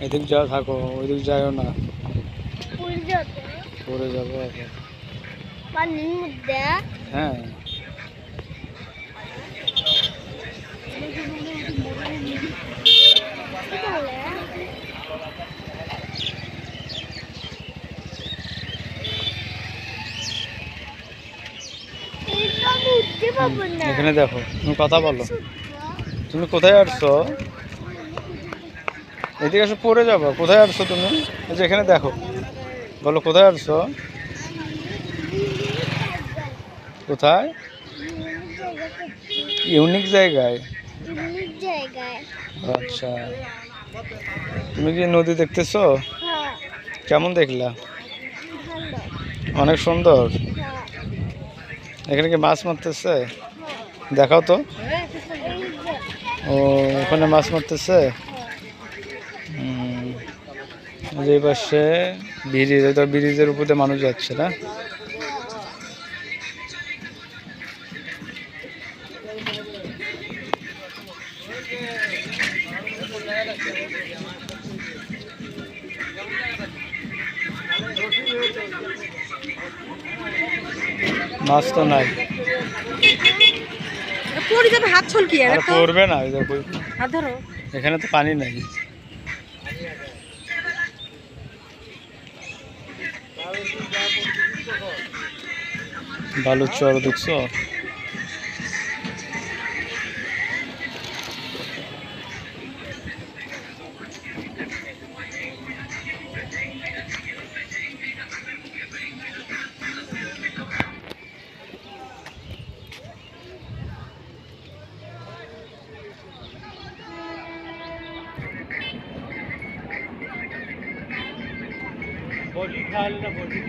এদিক যা থাকো, ওইদিক যাইও না, পুরী যাবে পড়ে যাবে আবার। পানির মধ্যে হ্যাঁ, কি বলে এটা আমি উঠতে পারবো না। এখানে দেখো, তুমি কথা বলো। তুমি কোথায় আসছো? এদিকে এসে পড়ে যাবো। কোথায় আসছো তুমি? এই যে এখানে দেখো, বলো কোথায় আসছো? কোথায়? ইউনিক জায়গায়। ইউনিক জায়গায়। আচ্ছা, তুমি কি নদী দেখতেছো? হ্যাঁ, কেমন দেখলা? ভালো। অনেক সুন্দর। হ্যাঁ, এখানে কি মাছ মারতেছে? হ্যাঁ, দেখাও তো। এই যে, ও, ওখানে মাছ মারতেছে। হ্যাঁ। যে পাশে ব্রিজ, এটা ব্রিজের উপর দিয়ে মানুষ যাচ্ছে না? মাছ তো নাই। পড়ে যাবে, হাত ছলকি আর পড়বে না, এই দেখো হাত ধরো। এখানে তো পানি নাই। বালুর চর দেখছো? বডি খাল না বডি